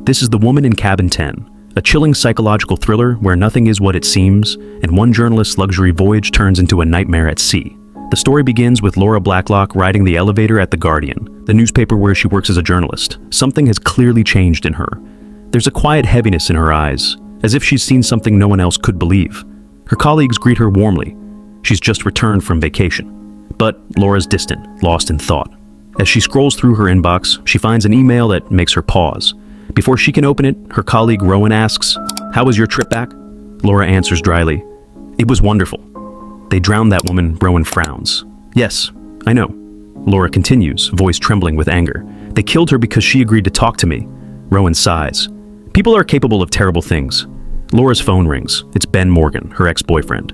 This is The Woman in Cabin 10, a chilling psychological thriller where nothing is what it seems, and one journalist's luxury voyage turns into a nightmare at sea. The story begins with Laura Blacklock riding the elevator at The Guardian, the newspaper where she works as a journalist. Something has clearly changed in her. There's a quiet heaviness in her eyes, as if she's seen something no one else could believe. Her colleagues greet her warmly. She's just returned from vacation. But Laura's distant, lost in thought. As she scrolls through her inbox, she finds an email that makes her pause. Before she can open it, her colleague Rowan asks, "How was your trip back?" Laura answers dryly, "It was wonderful." "They drowned that woman," Rowan frowns. "Yes, I know." Laura continues, voice trembling with anger. "They killed her because she agreed to talk to me." Rowan sighs. "People are capable of terrible things." Laura's phone rings. It's Ben Morgan, her ex-boyfriend.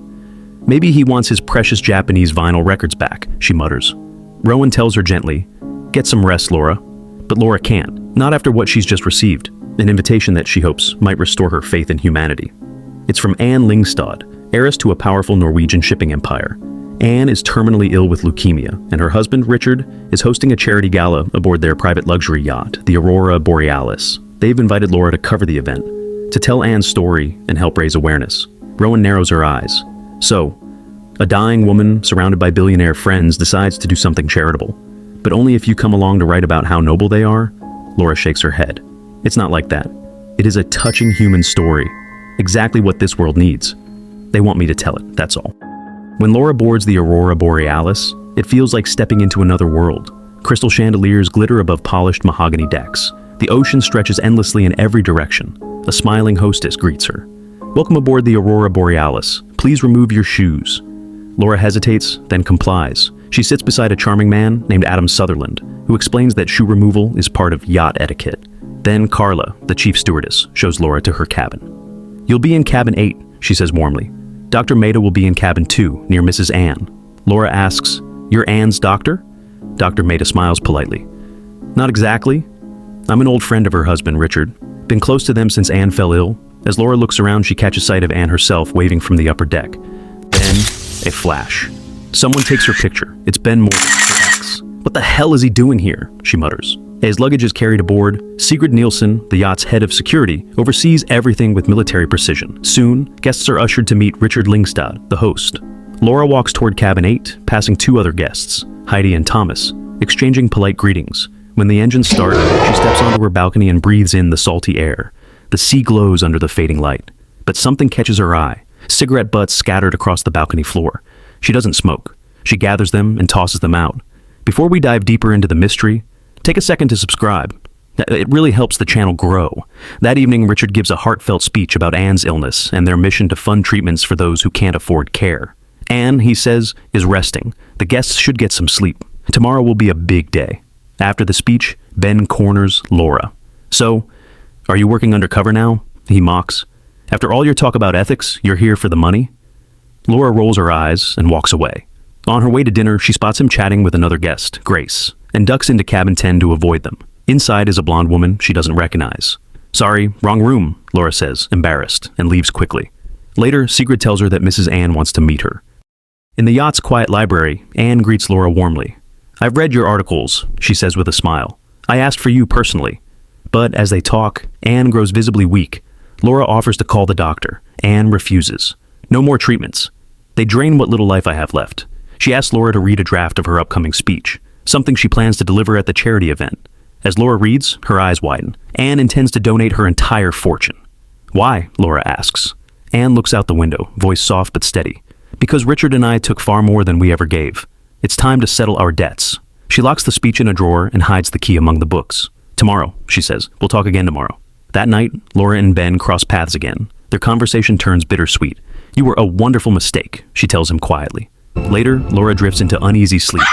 "Maybe he wants his precious Japanese vinyl records back," she mutters. Rowan tells her gently, "Get some rest, Laura." But Laura can't, not after what she's just received, an invitation that she hopes might restore her faith in humanity. It's from Anne Lyngstad, heiress to a powerful Norwegian shipping empire. Anne is terminally ill with leukemia, and her husband, Richard, is hosting a charity gala aboard their private luxury yacht, the Aurora Borealis. They've invited Laura to cover the event, to tell Anne's story and help raise awareness. Rowan narrows her eyes. So, a dying woman surrounded by billionaire friends decides to do something charitable. But only if you come along to write about how noble they are? Laura shakes her head. It's not like that. It is a touching human story. Exactly what this world needs. They want me to tell it, that's all. When Laura boards the Aurora Borealis, it feels like stepping into another world. Crystal chandeliers glitter above polished mahogany decks. The ocean stretches endlessly in every direction. A smiling hostess greets her. "Welcome aboard the Aurora Borealis. Please remove your shoes." Laura hesitates, then complies. She sits beside a charming man named Adam Sutherland, who explains that shoe removal is part of yacht etiquette. Then Carla, the chief stewardess, shows Laura to her cabin. "You'll be in cabin 8, she says warmly. "Dr. Maida will be in cabin 2, near Mrs. Anne." Laura asks, "You're Anne's doctor?" Dr. Maida smiles politely. "Not exactly. I'm an old friend of her husband, Richard. Been close to them since Anne fell ill." As Laura looks around, she catches sight of Anne herself waving from the upper deck. Then, a flash. Someone takes her picture. It's Ben Morgan, her ex. "What the hell is he doing here?" she mutters. As luggage is carried aboard, Sigrid Nielsen, the yacht's head of security, oversees everything with military precision. Soon, guests are ushered to meet Richard Lyngstad, the host. Laura walks toward cabin 8, passing 2 other guests, Heidi and Thomas, exchanging polite greetings. When the engines start, she steps onto her balcony and breathes in the salty air. The sea glows under the fading light. But something catches her eye. Cigarette butts scattered across the balcony floor. She doesn't smoke. She gathers them and tosses them out. Before we dive deeper into the mystery, take a second to subscribe. It really helps the channel grow. That evening, Richard gives a heartfelt speech about Anne's illness and their mission to fund treatments for those who can't afford care. Anne, he says, is resting. The guests should get some sleep. Tomorrow will be a big day. After the speech, Ben corners Laura. "So, are you working undercover now?" he mocks. "After all your talk about ethics, you're here for the money?" Laura rolls her eyes and walks away. On her way to dinner, she spots him chatting with another guest, Grace, and ducks into cabin 10 to avoid them. Inside is a blonde woman she doesn't recognize. "Sorry, wrong room," Laura says, embarrassed, and leaves quickly. Later, Sigrid tells her that Mrs. Anne wants to meet her. In the yacht's quiet library, Anne greets Laura warmly. "I've read your articles," she says with a smile. "I asked for you personally." But as they talk, Anne grows visibly weak. Laura offers to call the doctor. Anne refuses. "No more treatments. They drain what little life I have left." She asks Laura to read a draft of her upcoming speech, something she plans to deliver at the charity event. As Laura reads, her eyes widen. Anne intends to donate her entire fortune. "Why?" Laura asks. Anne looks out the window, voice soft but steady. "Because Richard and I took far more than we ever gave. It's time to settle our debts." She locks the speech in a drawer and hides the key among the books. "Tomorrow," she says. "We'll talk again tomorrow." That night, Laura and Ben cross paths again. Their conversation turns bittersweet. "You were a wonderful mistake," she tells him quietly. Later, Laura drifts into uneasy sleep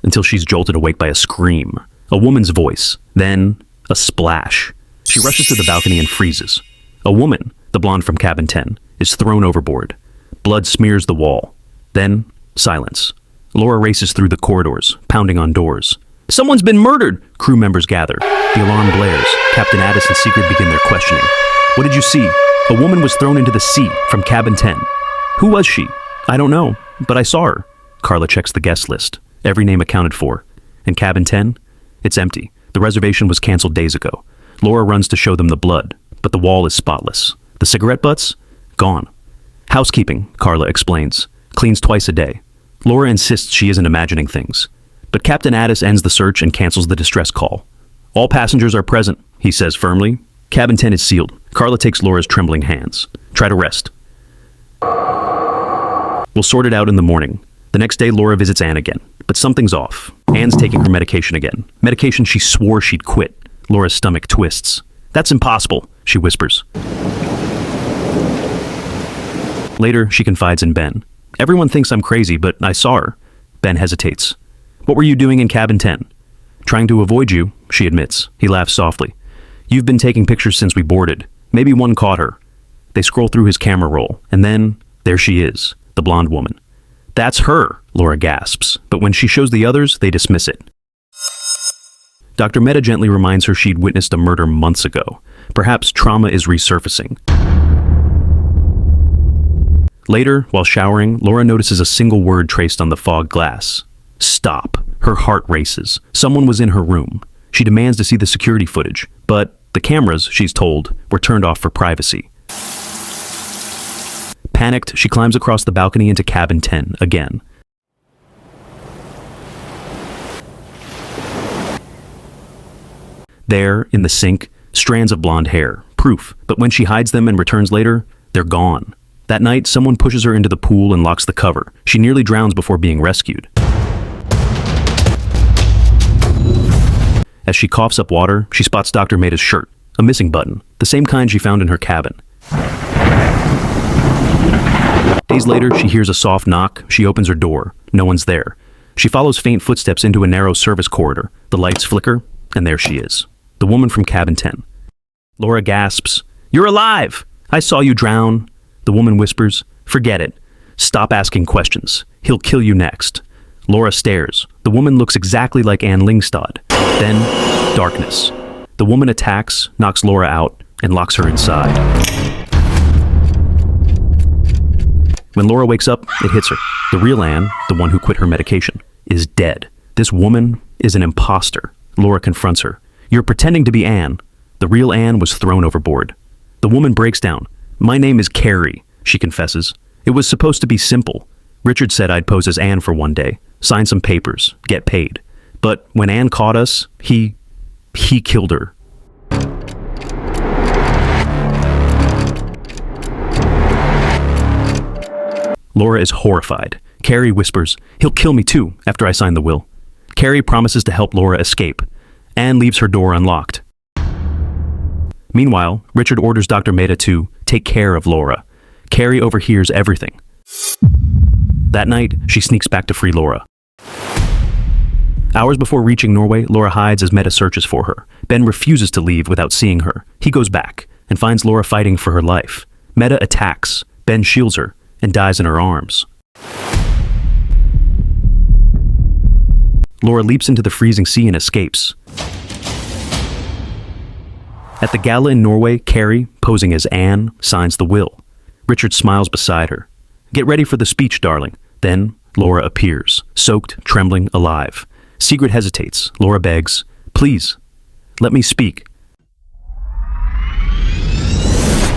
until she's jolted awake by a scream, a woman's voice, then a splash. She rushes to the balcony and freezes. A woman, the blonde from cabin 10, is thrown overboard. Blood smears the wall. Then, silence. Laura races through the corridors, pounding on doors. "Someone's been murdered!" Crew members gather. The alarm blares. Captain Addis and Sigrid begin their questioning. "What did you see?" "A woman was thrown into the sea from cabin 10. "Who was she?" "I don't know, but I saw her." Carla checks the guest list. Every name accounted for. In cabin 10, it's empty. The reservation was canceled days ago. Laura runs to show them the blood, but the wall is spotless. The cigarette butts? Gone. Housekeeping, Carla explains. Cleans twice a day. Laura insists she isn't imagining things. But Captain Addis ends the search and cancels the distress call. All passengers are present, he says firmly. Cabin 10 is sealed. Carla takes Laura's trembling hands. Try to rest. We'll sort it out in the morning. The next day, Laura visits Anne again. But something's off. Anne's taking her medication again. Medication she swore she'd quit. Laura's stomach twists. That's impossible, she whispers. Later, she confides in Ben. Everyone thinks I'm crazy, but I saw her. Ben hesitates. What were you doing in cabin 10? Trying to avoid you, she admits. He laughs softly. You've been taking pictures since we boarded. Maybe one caught her. They scroll through his camera roll, and then, there she is, the blonde woman. That's her, Laura gasps, but when she shows the others, they dismiss it. Dr. Mehta gently reminds her she'd witnessed a murder months ago. Perhaps trauma is resurfacing. Later, while showering, Laura notices a single word traced on the fog glass. Stop. Her heart races. Someone was in her room. She demands to see the security footage, but the cameras, she's told, were turned off for privacy. Panicked, she climbs across the balcony into cabin 10 again. There, in the sink, strands of blonde hair, proof, but when she hides them and returns later, they're gone. That night, someone pushes her into the pool and locks the cover. She nearly drowns before being rescued. As she coughs up water, she spots Dr. Mehta's shirt, a missing button, the same kind she found in her cabin. Days later, she hears a soft knock. She opens her door. No one's there. She follows faint footsteps into a narrow service corridor. The lights flicker, and there she is. The woman from cabin 10. Laura gasps, "You're alive! I saw you drown." The woman whispers, "Forget it. Stop asking questions. He'll kill you next." Laura stares. The woman looks exactly like Anne Lyngstad. Then, darkness. The woman attacks, knocks Laura out, and locks her inside. When Laura wakes up, it hits her. The real Anne, the one who quit her medication, is dead. This woman is an imposter. Laura confronts her. "You're pretending to be Anne." The real Anne was thrown overboard. The woman breaks down. "My name is Carrie," she confesses. "It was supposed to be simple. Richard said I'd pose as Anne for one day, sign some papers, get paid. But when Anne caught us, he killed her." Laura is horrified. Carrie whispers, "He'll kill me too," after I sign the will. Carrie promises to help Laura escape. Anne leaves her door unlocked. Meanwhile, Richard orders Dr. Mehta to take care of Laura. Carrie overhears everything. That night, she sneaks back to free Laura. Hours before reaching Norway, Laura hides as Mehta searches for her. Ben refuses to leave without seeing her. He goes back and finds Laura fighting for her life. Mehta attacks. Ben shields her and dies in her arms. Laura leaps into the freezing sea and escapes. At the gala in Norway, Carrie, posing as Anne, signs the will. Richard smiles beside her. "Get ready for the speech, darling." Then Laura appears, soaked, trembling, alive. Sigrid hesitates. Laura begs, "Please, let me speak."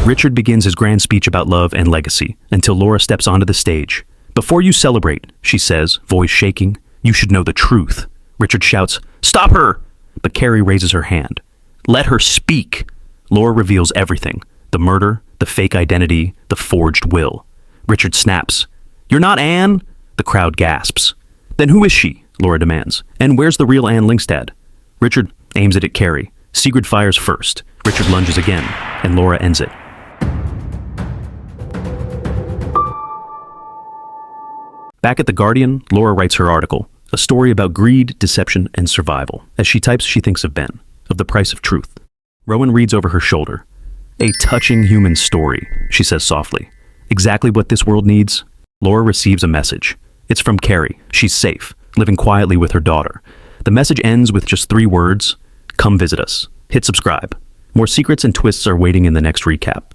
Richard begins his grand speech about love and legacy until Laura steps onto the stage. "Before you celebrate," she says, voice shaking, "you should know the truth." Richard shouts, "Stop her!" But Carrie raises her hand. "Let her speak." Laura reveals everything. The murder, the fake identity, the forged will. Richard snaps. "You're not Anne?" The crowd gasps. "Then who is she?" Laura demands. "And where's the real Anne Lyngstad?" Richard aims it at Carrie. Sigrid fires first. Richard lunges again, and Laura ends it. Back at The Guardian, Laura writes her article, a story about greed, deception, and survival. As she types, she thinks of Ben, of the price of truth. Rowan reads over her shoulder. "A touching human story," she says softly. "Exactly what this world needs." Laura receives a message. It's from Carrie. She's safe, living quietly with her daughter. The message ends with just 3 words: "Come visit us." Hit subscribe. More secrets and twists are waiting in the next recap.